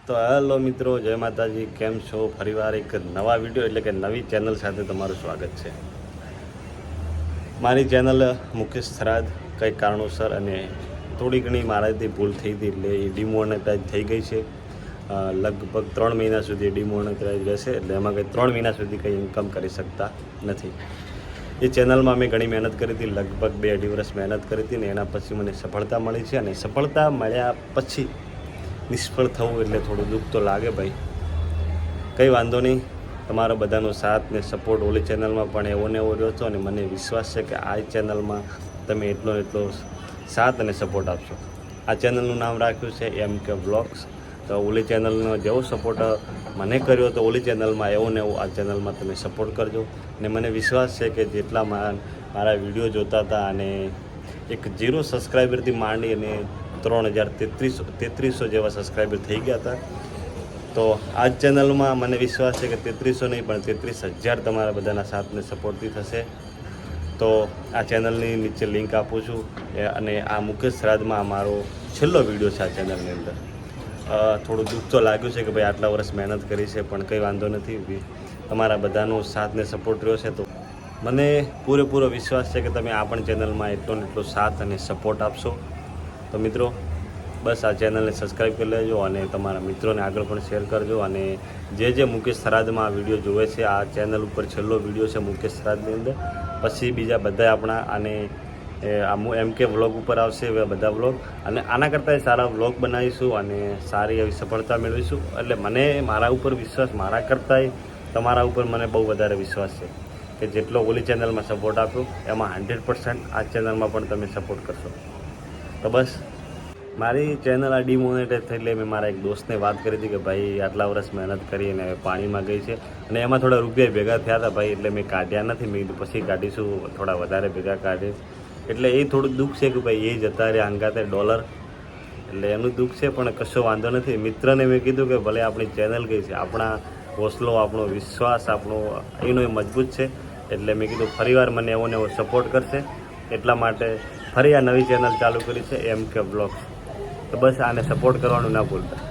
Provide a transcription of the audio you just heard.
તો હેલો મિત્રો, જય માતાજી. કેમ છો? ફરીવાર એક નવા વિડીયો એટલે કે નવી ચેનલ સાથે તમારું સ્વાગત છે. મારી ચેનલ મુકેશ થરાદ કંઈક કારણોસર અને થોડી ઘણી મારાથી ભૂલ થઈ હતી એટલે એ ડિમોનેટાઇઝ થઈ ગઈ છે. લગભગ 3 મહિના સુધી ડિમોનેટાઇઝ રહેશે એટલે એમાં કંઈ 3 મહિના સુધી કંઈ ઇન્કમ કરી શકતા નથી. એ ચેનલમાં મેં ઘણી મહેનત કરી હતી, લગભગ 2-2.5 વર્ષ મહેનત કરી હતી ને એના પછી મને સફળતા મળી છે. અને સફળતા મળ્યા પછી નિષ્ફળ થવું એટલે થોડું દુઃખ તો લાગે ભાઈ. કંઈ વાંધો નહીં, તમારો બધાનો સાથ ને સપોર્ટ ઓલી ચેનલમાં પણ એવો ને એવો રહ્યો હતો અને મને વિશ્વાસ છે કે આ ચેનલમાં તમે એટલો સાથ અને સપોર્ટ આપશો. આ ચેનલનું નામ રાખ્યું છે MK વ્લોગ્સ. તો ઓલી ચેનલનો જેવો સપોર્ટ મને કર્યો તો ઓલી ચેનલમાં એવો ને એવો આ ચેનલમાં તમે સપોર્ટ કરજો. ને મને વિશ્વાસ છે કે જેટલા મારા વિડીયો જોતા હતા અને એક 0 સબસ્ક્રાઈબરથી માંડી અને 3300 જેવા સબસ્ક્રાઈબર થઈ ગયા હતા. તો આ ચેનલમાં મને વિશ્વાસ છે કે 3300 નહીં પણ 33,000 તમારા બધાના સાથને સપોર્ટથી થશે. તો આ ચેનલની નીચે લિંક આપું છું અને આ મુકેશ થરાદમાં મારો છેલ્લો વિડીયો છે આ ચેનલની અંદર. થોડું દુઃખ તો લાગ્યું છે કે ભાઈ આટલા વર્ષ મહેનત કરી છે પણ કંઈ વાંધો નથી, તમારા બધાનો સાથ ને સપોર્ટ રહ્યો છે. તો મને પૂરેપૂરો વિશ્વાસ છે કે તમે આ પણ ચેનલમાં એટલો સાથ અને સપોર્ટ આપશો. તો મિત્રો, બસ આ ચેનલને સબસ્ક્રાઈબ કરી લેજો અને તમારા મિત્રોને આગળ પણ શેર કરજો. અને જે મુકેશ થરાદમાં આ વિડીયો જોવે છે, આ ચેનલ ઉપર છેલ્લો વિડીયો છે મુકેશ થરાદની અંદર. પછી બીજા બધા આપણા અને MK વ્લોગ ઉપર આવશે એવા બધા વ્લોગ, અને આના કરતાં સારા વ્લોગ બનાવીશું અને સારી એવી સફળતા મેળવીશું. એટલે મને મારા ઉપર વિશ્વાસ, મારા કરતાંય તમારા ઉપર મને બહુ વધારે વિશ્વાસ છે કે જેટલો ઓલી ચેનલમાં સપોર્ટ આપ્યો એમાં 100% આ ચેનલમાં પણ તમે સપોર્ટ કરશો. તો બસ, મારી ચેનલ આ ડિમોનેટાઇઝ થઈ એટલે મેં મારા એક દોસ્તને વાત કરી હતી કે ભાઈ આટલા વર્ષ મહેનત કરી અને પાણીમાં ગઈ છે અને એમાં થોડા રૂપિયા ભેગા થયા હતા ભાઈ, એટલે મેં કાઢ્યા નથી. મેં પછી કાઢીશું, થોડા વધારે ભેગા કાઢીશ. એટલે એ થોડુંક દુઃખ છે કે ભાઈ એ જતા રહ્યા અંગાતે $, એટલે એનું દુઃખ છે. પણ કશો વાંધો નથી. મિત્રને મેં કીધું કે ભલે આપણી ચેનલ ગઈ છે, આપણા હોસલો, આપણો વિશ્વાસ, એનો એ મજબૂત છે. એટલે મેં કીધું ફરીવાર મને એવો ને એવો સપોર્ટ કરશે. એટલા માટે ફરી આ નવી ચેનલ ચાલુ કરી છે MK વ્લોગ્સ. તો બસ આને સપોર્ટ કરવાનું ના ભૂલતા.